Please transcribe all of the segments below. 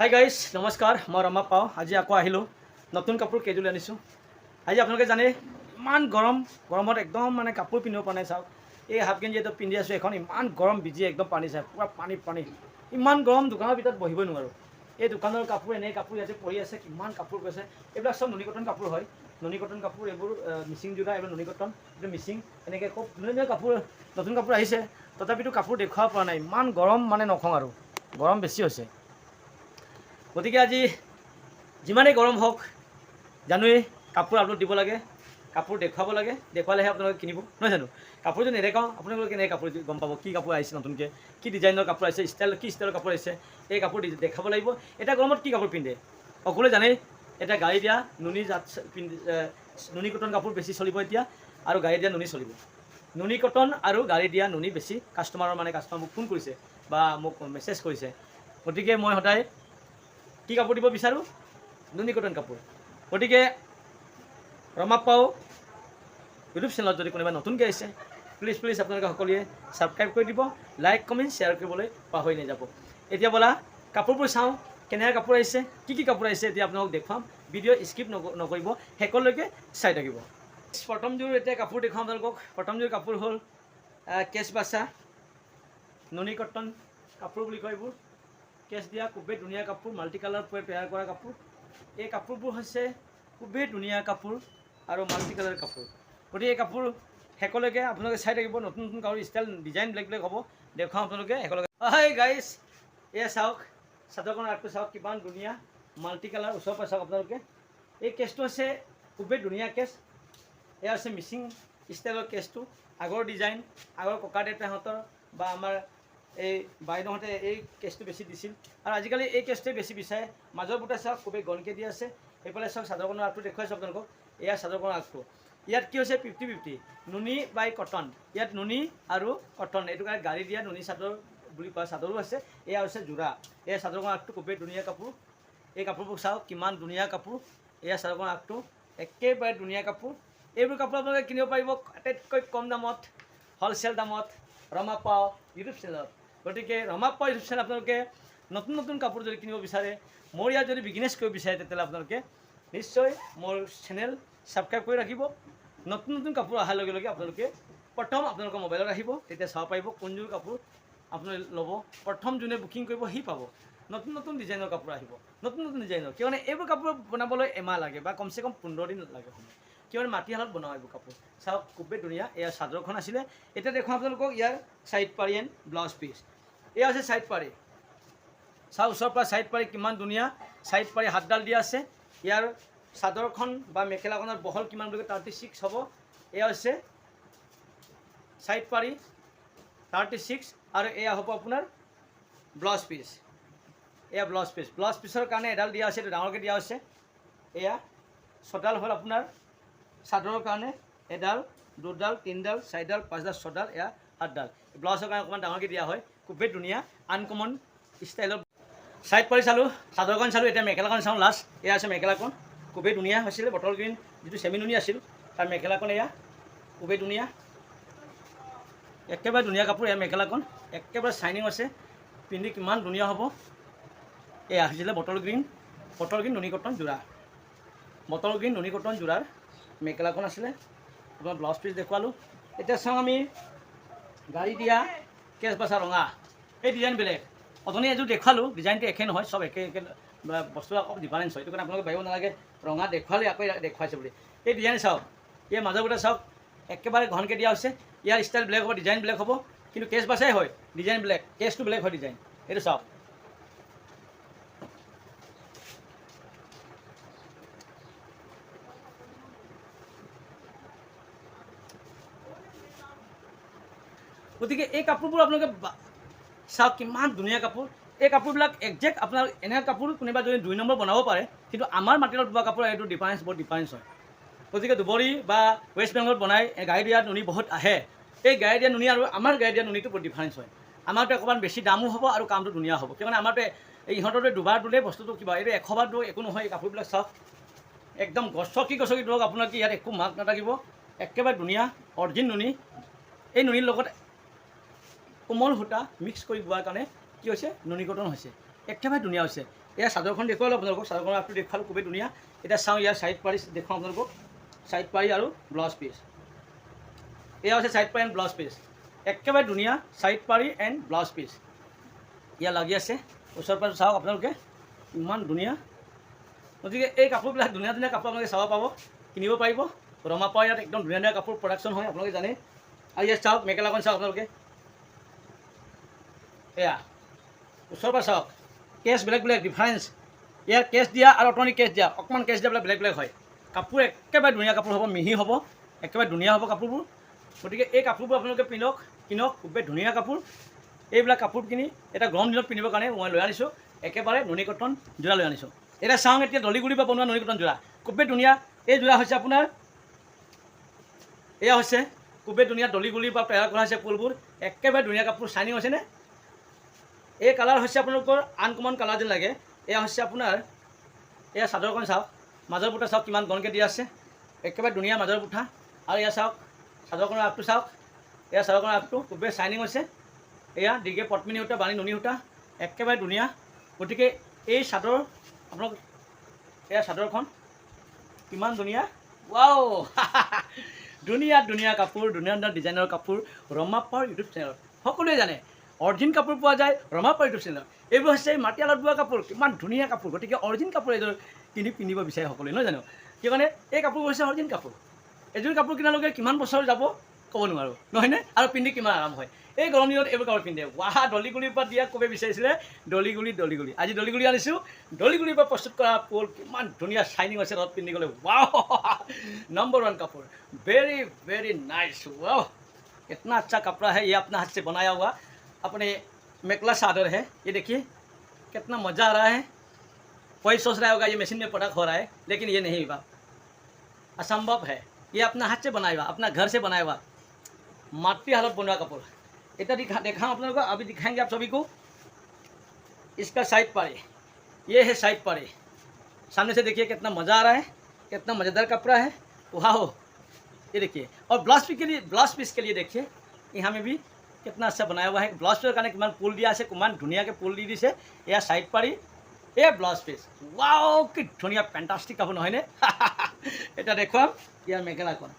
Hi guys নমস্কাৰ মই ৰমা পাওঁ আজি আকৌ আহিলোঁ নতুন কাপোৰ কেইযোৰ আনিছোঁ আজি আপোনালোকে জানে ইমান গৰমত একদম মানে কাপোৰ পিন্ধিব পৰা নাই চাওক এই হাফ গেঞ্জি এটা পিন্ধি আছোঁ এখন ইমান গৰম বিজি একদম পানী চাই পূৰা পানী ইমান গৰম দোকানৰ ভিতৰত বহিবই নোৱাৰোঁ এই দোকানৰ কাপোৰ এনেই কাপোৰ ইয়াতে পৰি আছে কিমান কাপোৰ কৈছে এইবিলাক চব নুনি কটন কাপোৰ হয় নুনি কটন কাপোৰ এইবোৰ মিচিং যোৰা এইবোৰ নুনি কটন এইটো মিচিং এনেকৈ খুব ধুনীয়া কাপোৰ নতুন কাপোৰ আহিছে তথাপিতো কাপোৰ দেখুৱাব পৰা নাই ইমান গৰম মানে নখং আৰু গৰম বেছি হৈছে গতিকে আজি যিমানেই গৰম হওক জানুৱেই কাপোৰ আপলোড দিব লাগে কাপোৰ দেখুৱাব লাগে দেখুৱালেহে আপোনালোকে কিনিব নহয় জানো কাপোৰ যদি নেদেখাওঁ আপোনালোকে কেনেকৈ কাপোৰ গম পাব কি কাপোৰ আহিছে নতুনকৈ কি ডিজাইনৰ কাপোৰ আহিছে কি ষ্টাইলৰ কাপোৰ আহিছে এই কাপোৰ দেখাব লাগিব এটা গৰমত কি কাপোৰ পিন্ধে সকলোৱে জানেই এটা গাড়ী দিয়া নুনি জাত নুনি কটন কাপোৰ বেছি চলিব এতিয়া আৰু গাড়ী দিয়া নুনি চলিব নুনি কটন আৰু গাড়ী দিয়া নুনি বেছি কাষ্টমাৰ মোক ফোন কৰিছে বা মোক মেছেজ কৰিছে গতিকে মই সদায় কি কাপোৰ দিব বিচাৰোঁ নুনি কটন কাপোৰ গতিকে ৰমাপ্পাও ইউটিউব চেনেলত যদি কোনোবা নতুনকৈ আহিছে প্লিজ আপোনালোকে সকলোৱে ছাবস্ক্ৰাইব কৰি দিব লাইক কমেণ্ট শ্বেয়াৰ কৰিবলৈ পাহৰি নাযাব এতিয়া ব'লা কাপোৰবোৰ চাওঁ কেনেকৈ কাপোৰ আহিছে কি কাপোৰ আহিছে এতিয়া আপোনালোকক দেখুৱাম ভিডিঅ' স্কিপ নকৰিব শেষলৈকে চাই থাকিব প্ৰথমযোৰ এতিয়া কাপোৰ দেখুৱাম আপোনালোকক প্ৰথমযোৰ কাপোৰ হ'ল কেছ বাছা নুনি কটন কাপোৰ বুলি কয় এইবোৰ কেছ দিয়া খুবেই ধুনীয়া কাপোৰ মাল্টি কালাৰ তৈয়াৰ কৰা কাপোৰ এই কাপোৰবোৰ হৈছে খুবেই ধুনীয়া কাপোৰ আৰু মাল্টি কালাৰ কাপোৰ গতিকে এই কাপোৰ শেষলৈকে আপোনালোকে চাই থাকিব নতুন কাপোৰ ষ্টাইল ডিজাইন বেলেগ হ'ব দেখুৱাওঁ আপোনালোকে শেষলৈকে হয় গাইজ এয়া চাওক চাদৰখনৰ আগটো চাওক কিমান ধুনীয়া মাল্টি কালাৰ ওচৰৰ পৰা চাওক আপোনালোকে এই কেছটো হৈছে খুবেই ধুনীয়া কেছ এয়া হৈছে মিচিং ষ্টাইলৰ কেছটো আগৰ ডিজাইন আগৰ ককা দেউতাহঁতৰ বা আমাৰ এই বাইদেউহঁতে এই কেছটো বেছি দিছিল আৰু আজিকালি এই কেছটোৱে বেছি বিচাৰে মাজৰ বুটা চাওক খুবেই গণকৈ দি আছে এইফালে চাওক চাদৰখনৰ আগটো দেখুৱাইছোঁ আপোনালোকক এয়া চাদৰখনৰ আগটো ইয়াত কি হৈছে 50-50 নুনি বাই কটন ইয়াত নুনি আৰু কটন এইটো কাৰণে গাড়ী দিয়া নুনি চাদৰ বুলি কোৱা চাদৰো আছে এয়া হৈছে যোৰা এয়া চাদৰখনৰ আগটো খুবেই ধুনীয়া কাপোৰ এই কাপোৰবোৰ চাওক কিমান ধুনীয়া কাপোৰ এয়া চাদৰখনৰ আগটো একেবাৰে ধুনীয়া কাপোৰ এইবোৰ কাপোৰ আপোনালোকে কিনিব পাৰিব আটাইতকৈ কম দামত হ'লচেল দামত ৰমাপ্পাও ইউটিউব চেনেলত গতিকে ৰমাপ্পাও ইউটিউব চেনেল আপোনালোকে নতুন কাপোৰ যদি কিনিব বিচাৰে মোৰ ইয়াত যদি বিজনেছ কৰিব বিচাৰে তেতিয়াহ'লে আপোনালোকে নিশ্চয় মোৰ চেনেল ছাবস্ক্ৰাইব কৰি ৰাখিব নতুন কাপোৰ অহাৰ লগে লগে আপোনালোকে প্ৰথম আপোনালোকৰ মোবাইলত আহিব তেতিয়া চাব পাৰিব কোনযোৰ কাপোৰ আপোনালোকে ল'ব প্ৰথম যোনে বুকিং কৰিব সি পাব নতুন ডিজাইনৰ কাপোৰ আহিব নতুন ডিজাইনৰ কিয়নো এইবোৰ কাপোৰ বনাবলৈ এমাহ লাগে বা কমচে কম 15 দিন লাগে সময় কিয়নো মাটিশালত বনোৱা এইবোৰ কাপোৰ চাওক খুবেই ধুনীয়া এয়া চাদৰখন আছিলে এতিয়া দেখুৱাম আপোনালোকক ইয়াৰ চাইড পাৰি এণ্ড ব্লাউজ পিচ এয়া হৈছে চাইড পাৰি চাওক ওচৰৰ পৰা চাইড পাৰি কিমান ধুনীয়া চাইড পাৰি হাতডাল দিয়া আছে ইয়াৰ চাদৰখন বা মেখেলাখনৰ বহল কিমান বুলি 36 হ'ব এয়া হৈছে চাইড পাৰি 36 আৰু এয়া হ'ব আপোনাৰ ব্লাউজ পিচ এয়া ব্লাউজ পিচৰ কাৰণে এডাল দিয়া আছে এইটো ডাঙৰকৈ দিয়া হৈছে এয়া ছডাল হ'ল আপোনাৰ চাদৰৰ কাৰণে এডাল দুডাল তিনিডাল চাৰিডাল পাঁচডাল ছডাল এয়া সাতডাল ব্লাউজৰ কাৰণে অকণমান ডাঙৰকৈ দিয়া হয় খুবেই ধুনীয়া আনকমন ষ্টাইলৰ চাইড পাৰি চালোঁ চাদৰখন চালোঁ এতিয়া মেখেলাখন চাওঁ লাষ্ট এয়া আছে মেখেলাখন খুবেই ধুনীয়া হৈছিলে বটল গ্ৰীণ যিটো চেমি নুনি আছিল তাৰ মেখেলাখন এয়া খুবেই ধুনীয়া একেবাৰে ধুনীয়া কাপোৰ এয়া মেখেলাখন একেবাৰে চাইনিং আছে পিন্ধি কিমান ধুনীয়া হ'ব এয়া হৈছিলে বটল গ্ৰীণ নুনি কটন যোৰা বটল গ্ৰীণ নুনি কটন যোৰাৰ মেখেলাখন আছিলে আপোনাৰ ব্লাউজ পিচ দেখুৱালোঁ এতিয়া চাওঁ আমি গাড়ী দিয়া কেছ বাছা ৰঙা এই ডিজাইন বেলেগ অথনি এযোৰ দেখুৱালোঁ ডিজাইনটো একে নহয় চব একে বস্তু আকৌ ডিফাৰেঞ্চ হয় সেইটো কাৰণে আপোনালোকে ভাবিব নালাগে ৰঙা দেখুৱালে আকৌ দেখুৱাইছে বুলি এই ডিজাইন চাওক এই মাজৰ গোটা চাওক একেবাৰে ঘনকৈ দিয়া হৈছে ইয়াৰ ষ্টাইল বেলেগ হ'ব ডিজাইন বেলেগ হ'ব কিন্তু কেছ বাছাই হয় ডিজাইন বেলেগ কেছটো বেলেগ হয় ডিজাইন এইটো চাওক গতিকে এই কাপোৰবোৰ আপোনালোকে চাওক কিমান ধুনীয়া কাপোৰ এই কাপোৰবিলাক একজেক্ট আপোনাৰ এনে কাপোৰ কোনোবা যদি 2 নম্বৰ বনাব পাৰে কিন্তু আমাৰ মাটিত বোৱা কাপোৰ এইটো বহুত ডিফাৰেঞ্চ হয় গতিকে দুবৰী বা ৱেষ্ট বেংগলত বনাই গাড়ী দিয়া নুনি বহুত আহে এই গাড়ী দিয়া নুনি আৰু আমাৰ গাড়ী দিয়া নুনিটো বহুত ডিফাৰেঞ্চ হয় আমাৰতো অকণমান বেছি দামো হ'ব আৰু কামটো ধুনীয়া হ'ব কিয়নো আমাৰতো ইহঁতৰতো দুবাৰ দিলে বস্তুটো কিবা এইটো 100 বাৰ দিলেও একো নহয় এই কাপোৰবিলাক চাওক একদম গছকি ধৰক আপোনাৰ কি ইয়াত একো মাক নাথাকিব একেবাৰে ধুনীয়া অৰিজিন নুনি এই নুনিৰ লগত কোমল সূতা মিক্স কৰি বোৱাৰ কাৰণে কি হৈছে নুনি কটন হৈছে একেবাৰে ধুনীয়া হৈছে এয়া চাদৰখন দেখুৱালোঁ আপোনালোকক, চাদৰখনৰ আপটো দেখুৱালোঁ খুবেই ধুনীয়া। এতিয়া চাওঁ ইয়াৰ ছাইড পাৰি দেখুৱাওঁ আপোনালোকক, ছাইড পাৰি আৰু ব্লাউজ পিচ। এয়া হৈছে ছাইড পাৰি এণ্ড ব্লাউজ পিচ, একেবাৰে ধুনীয়া ছাইড পাৰি এণ্ড ব্লাউজ পিচ। ইয়াৰ লাগি আছে ওচৰ পৰা চাওক আপোনালোকে, ইমান ধুনীয়া। গতিকে এই কাপোৰবিলাক ধুনীয়া ধুনীয়া কাপোৰ আপোনালোকে চাব পাব, কিনিব পাৰিব। ৰমাপাৰ ইয়াত একদম ধুনীয়া ধুনীয়া কাপোৰ প্ৰডাকশ্যন হয়, আপোনালোকে জানে। আৰু ইয়াত চাওক মেখেলাখন চাওক আপোনালোকে, এয়া ওচৰৰ পৰা চাওক, কেছ বেলেগ বেলেগ ডিফাৰেঞ্চ। ইয়াৰ কেছ দিয়া আৰু অটনি কেছ দিয়া, অকণমান কেছ দিয়াবিলাক বেলেগ বেলেগ হয়। কাপোৰ একেবাৰে ধুনীয়া কাপোৰ হ'ব, মিহি হ'ব, একেবাৰে ধুনীয়া হ'ব কাপোৰবোৰ। গতিকে এই কাপোৰবোৰ আপোনালোকে কিনক, খুবেই ধুনীয়া কাপোৰ। এইবিলাক কাপোৰ কিনি এটা গৰম দিনত পিন্ধিবৰ কাৰণে মই লৈ আনিছোঁ, একেবাৰে নুনি কটন যোৰা লৈ আনিছোঁ। এতিয়া চাওঁ এতিয়া দলিগুৰিৰ পৰা বনোৱা নুনি কটন যোৰা, খুবেই ধুনীয়া। এই যোৰা হৈছে আপোনাৰ, এয়া হৈছে খুবেই ধুনীয়া দলিগুৰিৰ পৰা তৈয়াৰ কৰা হৈছে ফুলবোৰ, একেবাৰে ধুনীয়া কাপোৰ, শ্বাইনিং হৈছেনে? এই কালাৰ হৈছে আপোনালোকৰ আনকমন কালাৰ যেন লাগে। এয়া হৈছে আপোনাৰ, এয়া চাদৰখন চাওক, মাজৰ বুটা চাওক কিমান ঘনকৈ দিয়া আছে, একেবাৰে ধুনীয়া মাজৰ বুটা। আৰু এয়া চাওক চাদৰখনৰ আগটো চাওক, এয়া চাদৰখনৰ আগটো খুবেই শ্বাইনিং হৈছে। এয়া দীঘে পদ্মিনী সূতা, বাণী নুনি সূতা, একেবাৰে ধুনীয়া। গতিকে এই চাদৰ আপোনালোক, এয়া চাদৰখন কিমান ধুনীয়া, ৱাও ধুনীয়া ধুনীয়া কাপোৰ, ধুনীয়া ধুনীয়া ডিজাইনৰ কাপোৰ ৰমাপাৰ ইউটিউব চেনেলত সকলোৱে জানে। অৰিজিন কাপোৰ পোৱা যায় ৰমাপাৰ ইউটিউব চেনেলত। এইবোৰ হৈছে মাটিয়ালত বোৱা কাপোৰ, কিমান ধুনীয়া কাপোৰ। গতিকে অৰিজিন কাপোৰ এযোৰ পিন্ধিব বিচাৰে সকলোৱে, নহয় জানো? সেইকাৰণে এই কাপোৰবোৰ হৈছে অৰিজিন কাপোৰ। এযোৰ কাপোৰ কিনালৈকে কিমান বছৰ যাব ক'ব নোৱাৰোঁ, নহয়নে? আৰু পিন্ধি কিমান আৰাম হয়। এই গৰম দিনত এইবোৰ কাপোৰ পিন্ধে। দলিগুৰিৰ পৰা দিয়া খুবেই বিচাৰিছিলে, দলিগুৰি আজি দলিগুৰি আনিছোঁ। দলিগুৰিৰ পৰা প্ৰস্তুত কৰা ফুল কিমান ধুনীয়া শ্বাইনিং হৈছে, তাত পিন্ধি গ'লে ৱাও नंबर 1 कपड़ा, वेरी वेरी नाइस। वाह इतना अच्छा कपड़ा है, ये अपना हाथ से बनाया हुआ अपने मेखला चादर है। ये देखिए कितना मज़ा आ रहा है। कोई सोच रहा होगा ये मशीन में प्रोडक्ट हो रहा है, लेकिन ये नहीं हुआ, असंभव है। ये अपना हाथ से बनाया हुआ, अपना घर से बनाया हुआ माटी हालत बना कपड़ा। इतना देखा आप लोगों को, अभी दिखाएंगे आप सभी को। इसका साइड पारे, ये है साइड पारे, सामने से देखिए कितना मज़ा आ रहा है, कितना मज़ेदार कपड़ा है। वाह ये देखिए। और ब्लाउज पीस के लिए देखिए यहाँ में भी कितना अच्छा बनाया हुआ है। ब्लाउज पीस कारण किमान पुल दिया है, किमान धुनिया के पुल दी दिसे। या साइड पारी ये ब्लाउज पीस, वाओ कि धुनिया फैंटास्टिक कापड़ নহয়নে? এটা দেখুৱাম ইয়াৰ মেখেলাখন,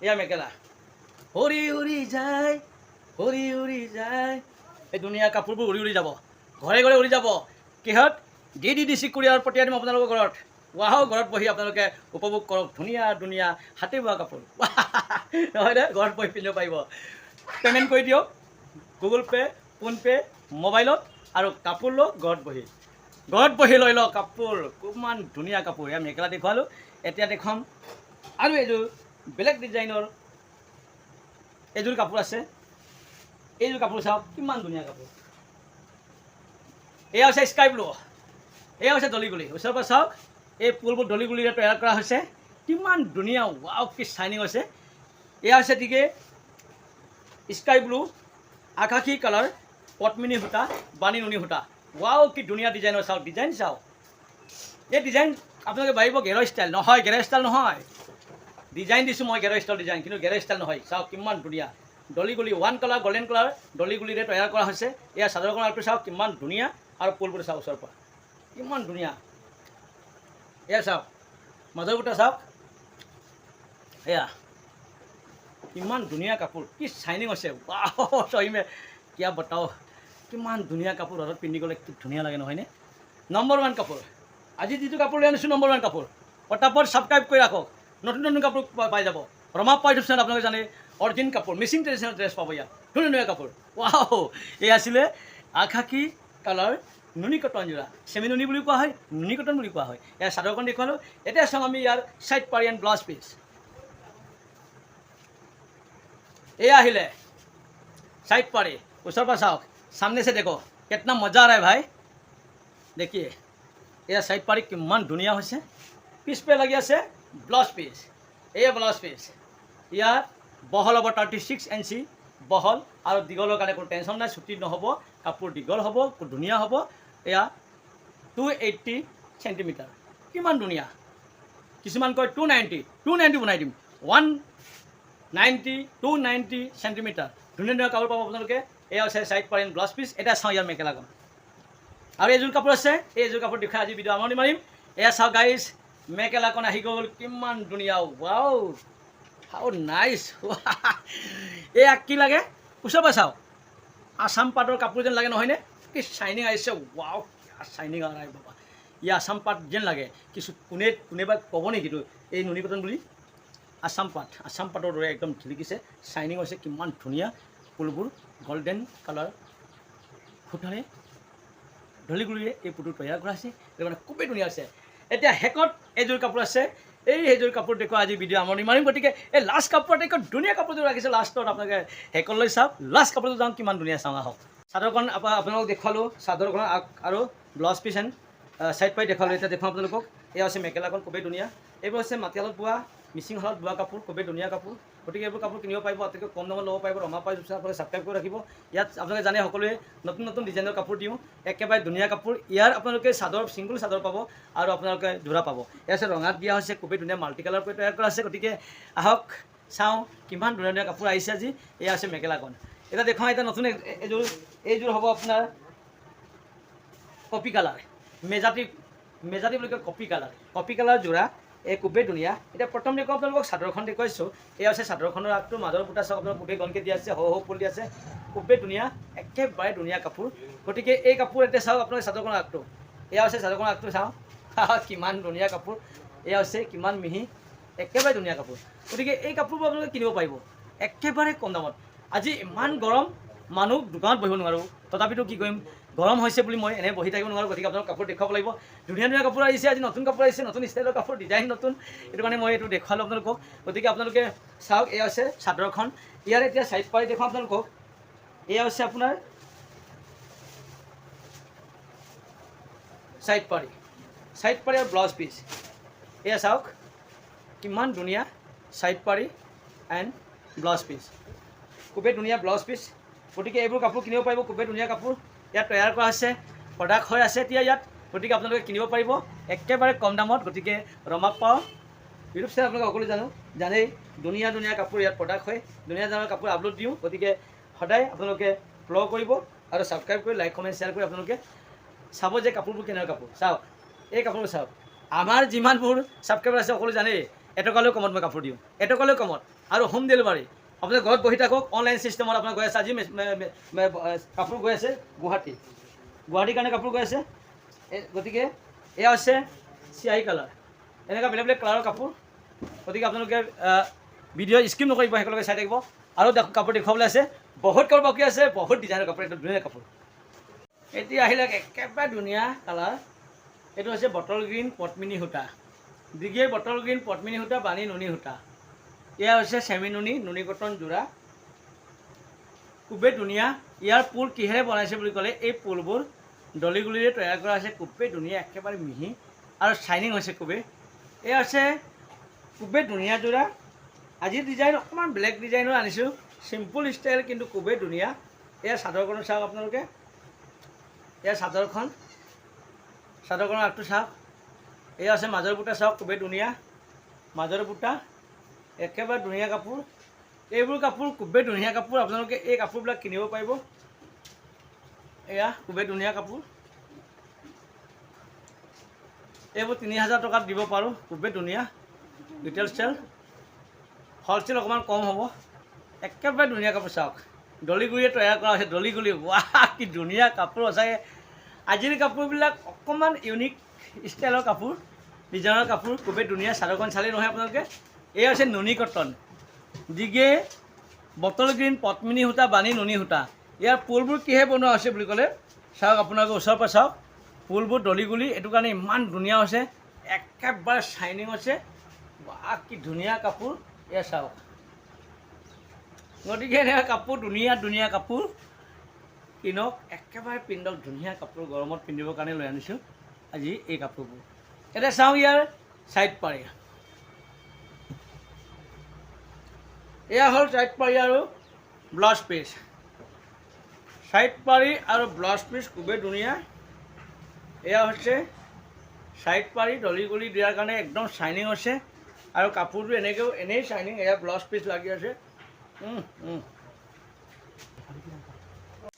ইয়াৰ মেখেলা উৰি উৰি যায়, উৰি উৰি যায়। এই ধুনীয়া কাপোৰবোৰ উৰি উৰি যাব, ঘৰে ঘৰে উৰি যাব। কিহত? DDDC কুৰিয়াৰ পঠিয়াই দিম আপোনালোকৰ ঘৰত। ৱাও ঘৰত বহি আপোনালোকে উপভোগ কৰক ধুনীয়া ধুনীয়া হাতে বোৱা কাপোৰ, নহয়নে? ঘৰত বহি পিন্ধিব পাৰিব। পে'মেণ্ট কৰি দিয়ক, গুগল পে', ফোনপে', মোবাইলত, আৰু কাপোৰ লওক ঘৰত বহি লৈ লওক কাপোৰ। কিমান ধুনীয়া কাপোৰ। এয়া মেখেলা দেখুৱালোঁ, এতিয়া দেখুৱাম আৰু এযোৰ বেলেগ ডিজাইনৰ এযোৰ কাপোৰ আছে। এইযোৰ কাপোৰ চাওক কিমান ধুনীয়া কাপোৰ। এয়া হৈছে স্কাই ব্লু, এয়া হৈছে দলিগুলি। ওচৰৰ পৰা চাওক, এই ফুলবোৰ দলিগুলিৰে তৈয়াৰ কৰা হৈছে, কিমান ধুনীয়া। ৱাও কি শ্বাইনিং হৈছে। এয়া হৈছে দিকে স্কাই ব্লু, আকাশী কালাৰ, পদ্মিনী সূতা, বাণী নুনি সূতা। ৱাও কি ধুনীয়া ডিজাইনৰ। চাওক ডিজাইন চাওক, এই ডিজাইন আপোনালোকে ভাবিব গেৰ ষ্টাইল। নহয়, গেৰ ষ্টাইল নহয়। ডিজাইন দিছোঁ মই গেৰ ষ্টাইল ডিজাইন, কিন্তু গেৰ ষ্টাইল নহয়। চাওক কিমান ধুনীয়া দলিগুলি, 1 কালাৰ গল্ডেন কালাৰ দলিগুলিৰে তৈয়াৰ কৰা হৈছে। এয়া চাদৰখনৰ আঁৰটো চাওক কিমান ধুনীয়া, আৰু ফুলবোৰ চাওক ওচৰৰ পৰা কিমান ধুনীয়া। এয়া চাওক মাজৰ বুটা চাওক, এয়া কিমান ধুনীয়া কাপোৰ, কি শ্বাইনিং হৈছে। ৱাও চহিমে কিয়া বতাও, কিমান ধুনীয়া কাপোৰ। ৰ'দত পিন্ধি গ'লে কি ধুনীয়া লাগে, নহয়নে? নম্বৰ 1 কাপোৰ। আজি যিটো কাপোৰ লৈ আনিছোঁ নম্বৰ 1 কাপোৰ। পটাপট ছাবস্ক্ৰাইব কৰি ৰাখক, নতুন নতুন কাপোৰ পাই যাব। ৰমাপাৰ ইউটিউব চেনেল আপোনালোকে জানে, অৰিজিন কাপোৰ, মিচিং ট্ৰেডিশ্যনেল ড্ৰেছ পাব ইয়াত, ধুনীয়া ধুনীয়া কাপোৰ। ৱাও এই আছিলে আকাশী কালাৰ নুনি কটন যোৰা। চেমি নুনি বুলি কোৱা হয়, নুনি কটন বুলি কোৱা হয়। ইয়াৰ চাদৰখন দেখুৱালোঁ। এতিয়া চাওঁ আমি ইয়াৰ সাইড পাৰি এণ্ড ব্লাউজ পিচ। ये आहिले साइड पारे ऊपर पर साओ, सामने से देखो कितना मजा आ रहा है भाई। देखिए ये साइड पारी किमान धुनिया होइसे। पिस पे लगी आछे ब्लाउज पिस। ये ब्लाउज पिस यार बहल हम 36 इंची बहल और दीघलर कारण कोनो टेंशन ना, छुट्टी नहब, कपड़ दीघल हम, धुनिया हम। या 280 सेंटीमिटार किमान धुनिया। किसुमान कय 290 बनाई दिम। 190 290 सेंटीमिटार धुनिया धुनिया कापड़ पाब आपलोके। এয়া হৈছে চাইড পাৰি ব্লাউজ পিচ। এটা চাওঁ ইয়াৰ মেখেলাখন আৰু এইযোৰ কাপোৰ আছে। এইযোৰ কাপোৰ দেখুৱাই আজি ভিডিঅ' আৰম্ভণি মাৰিম। এয়া চাওক গাইজ, মেখেলাখন আহি গ'ল, কিমান ধুনীয়া। ৱাও, হাউ নাইচ। এয়া কি লাগে ওচৰৰ পৰা চাওক, আছাম পাটৰ কাপোৰ যেন লাগে নহয়নে? কি শ্বাইনিং আহিছে। ৱাও, শ্বাইনিং আহে বাবা, ই আছাম পাট যেন লাগে। কোনোবা ক'ব নেকি এইটো এই নুনি কটন বুলি? আছাম পাটৰ দৰে একদম ঝিলিকিছে, শ্বাইনিং হৈছে, কিমান ধুনীয়া। ফুলবোৰ গল্ডেন কালাৰ সূতাৰে ঢলিগুৰিৰে এই পুটো তৈয়াৰ কৰা আছে, সেইটো মানে খুবেই ধুনীয়া আছে। এতিয়া শেষত এইযোৰ কাপোৰ আছে। সেইযোৰ কাপোৰ দেখুৱা আজি ভিডিঅ' আৰম্ভণি মাৰিম। গতিকে এই লাষ্ট কাপোৰ আটাইতকৈ ধুনীয়া কাপোৰযোৰ ৰাখিছে লাষ্টত, আপোনালোকে শেষলৈ চাওক। লাষ্ট কাপোৰযোৰ যাওঁ, কিমান ধুনীয়া চাওঁ আহক। চাদৰখন আপোনালোকক দেখুৱালোঁ, চাদৰখনৰ আগ আৰু ব্লাউজ পিচ এণ্ড চাইড পাই দেখুৱালোঁ। এতিয়া দেখুৱাওঁ আপোনালোকক। এয়া হৈছে মেখেলাখন, খুবেই ধুনীয়া। এইবোৰ হৈছে মাটিশালত বোৱা, মিচিং শালত বোৱা কাপোৰ, খুবেই ধুনীয়া কাপোৰ। গতিকে এইবোৰ কাপোৰ কিনিব পাৰিব, আটাইতকৈ কম দামত ল'ব পাৰিব। ৰমা পাই আপোনালোকে ছাবস্ক্ৰাইব কৰি ৰাখিব। ইয়াত আপোনালোকে জানে সকলোৱে নতুন নতুন ডিজাইনৰ কাপোৰ দিওঁ, একেবাৰে ধুনীয়া কাপোৰ। ইয়াৰ আপোনালোকে চাদৰ, ছিংগুল চাদৰ পাব আৰু আপোনালোকে যোৰা পাব। এয়া হৈছে ৰঙাত দিয়া হৈছে, খুবেই ধুনীয়া মাল্টি কালাৰ কৰি তৈয়াৰ কৰা আছে। গতিকে আহক চাওঁ কিমান ধুনীয়া ধুনীয়া কাপোৰ আহিছে আজি। এয়া হৈছে মেখেলাখন। এতিয়া দেখুৱাওঁ, এতিয়া নতুন এইযোৰ হ'ব আপোনাৰ কপি কালাৰ, মেজাটি বুলি কয়, কপি কালাৰ যোৰা। এই খুবেই ধুনীয়া। এতিয়া প্ৰথম দেখুৱাওঁ আপোনালোকক চাদৰখন দেখুৱাইছোঁ। এয়া হৈছে চাদৰখনৰ আগটো, মাজৰ বুটা চাওক আপোনালোক খুবেই ঘনকৈ দিয়া আছে, সৰু ফুল দিয়া আছে, খুবেই ধুনীয়া, একেবাৰে ধুনীয়া কাপোৰ। গতিকে এই কাপোৰ এতিয়া চাওক আপোনালোকে চাদৰখনৰ আগটো। এয়া হৈছে চাদৰখনৰ আগটো, চাওঁ কিমান ধুনীয়া কাপোৰ। এয়া হৈছে কিমান মিহি, একেবাৰে ধুনীয়া কাপোৰ। গতিকে এই কাপোৰবোৰ আপোনালোকে কিনিব পাৰিব একেবাৰে কম দামত। আজি ইমান গৰম, মানুহ দোকানত বহিব নোৱাৰোঁ, তথাপিতো কি কৰিম, গৰম হৈছে বুলি মই এনেই বহি থাকিব নোৱাৰোঁ। গতিকে আপোনালোক কাপোৰ দেখুৱাব লাগিব। ধুনীয়া ধুনীয়া কাপোৰ আহিছে আজি, নতুন কাপোৰ আহিছে, নতুন ষ্টাইলৰ কাপোৰ, ডিজাইন নতুন, সেইটো কাৰণে মই এইটো দেখুৱালোঁ আপোনালোকক। গতিকে আপোনালোকে চাওক, এয়া হৈছে চাদৰখন। ইয়াৰ এতিয়া চাইড পাৰি দেখুৱাওঁ আপোনালোকক। এয়া হৈছে আপোনাৰ চাইড পাৰি আৰু ব্লাউজ পিচ। এয়া চাওক কিমান ধুনীয়া চাইড পাৰি এণ্ড ব্লাউজ পিচ, খুবেই ধুনীয়া ব্লাউজ পিচ। গতিকে এইবোৰ কাপোৰ কিনিব পাৰিব, খুবেই ধুনীয়া কাপোৰ। ইয়াত তৈয়াৰ কৰা হৈছে, প্ৰডাক্ট হৈ আছে এতিয়া ইয়াত। গতিকে আপোনালোকে কিনিব পাৰিব একেবাৰে কম দামত। গতিকে ৰমা পাওঁ ইউটিউব চেনেল আপোনালোকে সকলো জানেই, ধুনীয়া ধুনীয়া কাপোৰ ইয়াত প্ৰডাক্ট হয়, ধুনীয়া ধৰণৰ কাপোৰ আপলোড দিওঁ। গতিকে সদায় আপোনালোকে ফ'ল' কৰিব আৰু ছাবস্ক্ৰাইব কৰি লাইক কমেণ্ট শ্বেয়াৰ কৰি আপোনালোকে চাব যে কাপোৰবোৰ কেনেকুৱা কাপোৰ। চাওক এই কাপোৰবোৰ চাওক, আমাৰ যিমানবোৰ ছাবস্ক্ৰাইবাৰ আছে সকলো জানেই, এটকালৈও কমত মই কাপোৰ দিওঁ, এটকালৈও কমত, আৰু হোম ডেলিভাৰী। আপোনালোকে ঘৰত বহি থাকক, অনলাইন ছিষ্টেমত আপোনাৰ গৈ আছে। আজি কাপোৰ গৈ আছে গুৱাহাটীৰ কাৰণে কাপোৰ গৈ আছে। গতিকে এয়া হৈছে চিয়াহী কালাৰ, এনেকুৱা বেলেগ বেলেগ কালাৰৰ কাপোৰ। গতিকে আপোনালোকে ভিডিঅ' স্কিপ নকৰিব, একেলগে চাই থাকিব। আৰু কাপোৰ দেখুৱাবলৈ আছে, বহুত কাপোৰ বাকী আছে, বহুত ডিজাইনৰ কাপোৰ, একদম ধুনীয়া কাপোৰ। এতিয়া আহিলে একেবাৰে ধুনীয়া কালাৰ। এইটো হৈছে বটল গ্ৰীণ পদ্মিনী সূতা, ব্ৰিগেড বটল গ্ৰীণ পদ্মিনী সূতা, বাণী নুনী সূতা। এয়া হৈছে চেমি নুনী কটন যোৰা, খুবেই ধুনীয়া। ইয়াৰ পুল কিহেৰে বনাইছে বুলি ক'লে, এই পুলবোৰ দলিগুলিৰে তৈয়াৰ কৰা হৈছে, খুবেই ধুনীয়া, একেবাৰে মিহি আৰু শ্বাইনিং হৈছে খুবেই। এয়া হৈছে খুবেই ধুনীয়া যোৰা। আজিৰ ডিজাইন অকণমান বেলেগ ডিজাইনৰ আনিছোঁ, চিম্পুল ষ্টাইল কিন্তু খুবেই ধুনীয়া। এয়া চাদৰখনো চাওক আপোনালোকে, এয়া চাদৰখনৰ আগটো চাওক। এয়া আছে মাজৰ বুটা চাওক, খুবেই ধুনীয়া মাজৰ বুটা, একেবাৰে ধুনীয়া কাপোৰ। এইবোৰ কাপোৰ খুবেই ধুনীয়া কাপোৰ, আপোনালোকে এই কাপোৰবিলাক কিনিব পাৰিব। এয়া খুবেই ধুনীয়া কাপোৰ, এইবোৰ 3000 টকাত দিব পাৰোঁ, খুবেই ধুনীয়া। ৰিটেইল চেল, হ'লচেল অকণমান কম হ'ব। একেবাৰে ধুনীয়া কাপোৰ চাওক, দলিগুৰিয়ে তৈয়াৰ কৰা হৈছে, দলিগুৰি। ৱাহ, কি ধুনীয়া কাপোৰ সঁচাকৈ। আজিৰ কাপোৰবিলাক অকণমান ইউনিক ষ্টাইলৰ কাপোৰ, ডিজাইনৰ কাপোৰ, খুবেই ধুনীয়া। চাদৰখন চালেই নহয় আপোনালোকে। এই হৈছে নুনী কটন, যিগে বটল গ্ৰীণ পদ্মিনী সূতা, বাণী নুনী সূতা। ইয়াৰ পুলবোৰ কিহে বনোৱা হৈছে বুলি ক'লে চাওক, আপোনালোকে ওচৰৰ পৰা চাওক, পুলবোৰ দলিগুলি, এইটো কাৰণে ইমান ধুনীয়া হৈছে, একেবাৰে শ্বাইনিং হৈছে। বাহ, কি ধুনীয়া কাপোৰ। এয়া চাওক, গতিকে এনেকুৱা কাপোৰ, ধুনীয়া ধুনীয়া কাপোৰ কিনক, একেবাৰে পিন্ধক, ধুনীয়া কাপোৰ গৰমত পিন্ধিবৰ কাৰণে লৈ আনিছোঁ আজি এই কাপোৰবোৰ। এতিয়া চাওঁ ইয়াৰ চাইড পাৰি। এয়া হ'ল চাইড পাৰি আৰু ব্লাউজ পিচ। চাইড পাৰি আৰু ব্লাউজ পিচ খুবেই ধুনীয়া। এয়া হৈছে চাইড পাৰি, দলিগুলি দিয়াৰ কাৰণে একদম শ্বাইনিং হৈছে, আৰু কাপোৰটো এনেই শ্বাইনিং। এয়া ব্লাউজ পিচ লাগি আছে।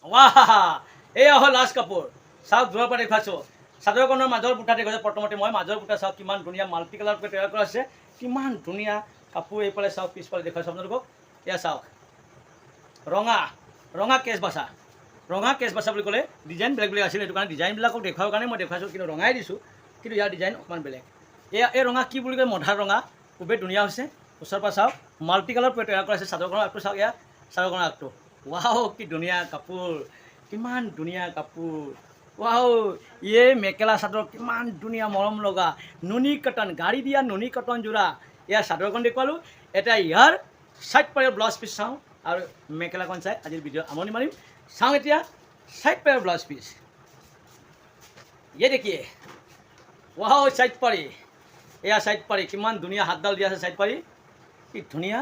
ৱাহ এয়া হ'ল লাষ্ট কাপোৰ চাওক দূৰৰ পৰা দেখুৱাইছোঁ চাদৰখনৰ মাজৰ বুটা দেখুৱাইছে প্ৰথমতে মই মাজৰ বুটা চাওক কিমান ধুনীয়া মাল্টি কালাৰকৈ তৈয়াৰ কৰা আছে কিমান ধুনীয়া কাপোৰ এইফালে চাওক পিছফালে দেখুৱাইছোঁ আপোনালোকক এয়া চাওক ৰঙা ৰঙা কেচ বাছা বুলি ক'লে ডিজাইন বেলেগ বেলেগ আছিলে সেইটো কাৰণে ডিজাইনবিলাকক দেখুৱাৰ কাৰণে মই দেখুৱাইছোঁ কিন্তু ৰঙাই দিছোঁ কিন্তু ইয়াৰ ডিজাইন অকণমান বেলেগ এয়া এই ৰঙা কি বুলি কয় মধাৰ ৰঙা খুবেই ধুনীয়া হৈছে ওচৰৰ পৰা চাওক মাল্টি কালাৰ তৈয়াৰ কৰা আছে চাদৰখনৰ আগটো চাওক এয়া চাদৰখনৰ আগটো ৱাও কি ধুনীয়া কাপোৰ কিমান ধুনীয়া কাপোৰ ৱাও এই মেখেলা চাদৰ কিমান ধুনীয়া মৰম লগা নুনি কটন গাড়ী দিয়া নুনি কটন যোৰা ইয়াৰ চাদৰখন দেখুৱালোঁ এতিয়া ইয়াৰ চাইড পাৰৰ ব্লাউজ পিচ চাওঁ আৰু মেখেলাখন চাই আজিৰ ভিডিঅ' আমনি মাৰিম চাওঁ এতিয়া চাইড পাৰৰ ব্লাউজ পিচ ইয়ে দেখিয়ে ৱাও চাইড পাৰি এয়া চাইড পাৰি কিমান ধুনীয়া হাতডাল দিয়া আছে চাইড পাৰি কি ধুনীয়া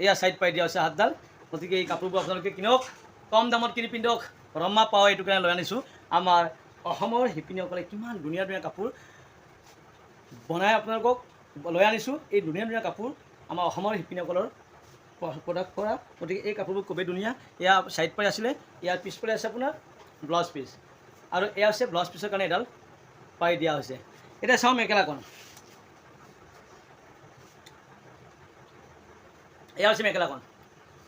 এয়া চাইড পাৰি দিয়া আছে হাতডাল গতিকে এই কাপোৰবোৰ আপোনালোকে কিনক কম দামত কিনি পিন্ধক ৰমা পাওঁ এইটো কাৰণে লৈ আনিছোঁ আমাৰ অসমৰ শিপিনীসকলে কিমান ধুনীয়া ধুনীয়া কাপোৰ বনাই আপোনালোকক লৈ আনিছোঁ এই ধুনীয়া ধুনীয়া কাপোৰ আমাৰ অসমৰ শিপিনীসকলৰ প্ৰডাক্ট কৰা গতিকে এই কাপোৰবোৰ খুবেই ধুনীয়া এয়া চাইড পাৰি আছিলে ইয়াৰ পিছফালে আছে আপোনাৰ ব্লাউজ পিচ আৰু এয়া আছে ব্লাউজ পিচৰ কাৰণে এডাল পাৰি দিয়া হৈছে এতিয়া চাওঁ মেখেলাখন এয়া হৈছে মেখেলাখন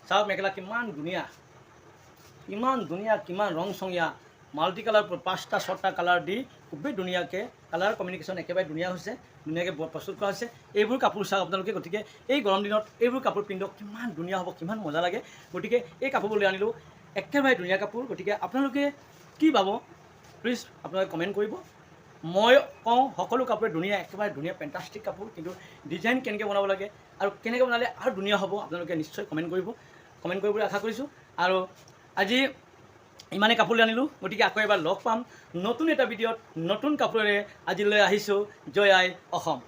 চাওক মেখেলা কিমান ধুনীয়া কিমান ৰং চঙীয়া মাল্টি কালাৰ 5টা 6টা কালাৰ দি খুবেই ধুনীয়াকৈ কালাৰ কমিউনিকেশ্যন একেবাৰে ধুনীয়া হৈছে ধুনীয়াকৈ প্ৰস্তুত কৰা হৈছে এইবোৰ কাপোৰ চাওক আপোনালোকে গতিকে এই গৰম দিনত এইবোৰ কাপোৰ পিন্ধক কিমান ধুনীয়া হ'ব কিমান মজা লাগে গতিকে এই কাপোৰবোৰ লৈ আনিলোঁ একেবাৰে ধুনীয়া কাপোৰ গতিকে আপোনালোকে কি পাব প্লিজ আপোনালোকে কমেণ্ট কৰিব মই কওঁ সকলো কাপোৰে ধুনীয়া একেবাৰে ধুনীয়া ফেণ্টাষ্টিক কাপোৰ কিন্তু ডিজাইন কেনেকৈ বনাব লাগে আৰু কেনেকৈ বনালে আৰু ধুনীয়া হ'ব আপোনালোকে নিশ্চয় কমেণ্ট কৰিব বুলি আশা কৰিছোঁ আৰু আজি ইমানেই কাপোৰ লৈ আনিলোঁ গতিকে আকৌ এবাৰ লগ পাম নতুন এটা ভিডিঅ'ত নতুন কাপোৰেৰে আজিলৈ আহিছোঁ জয় আই অসম।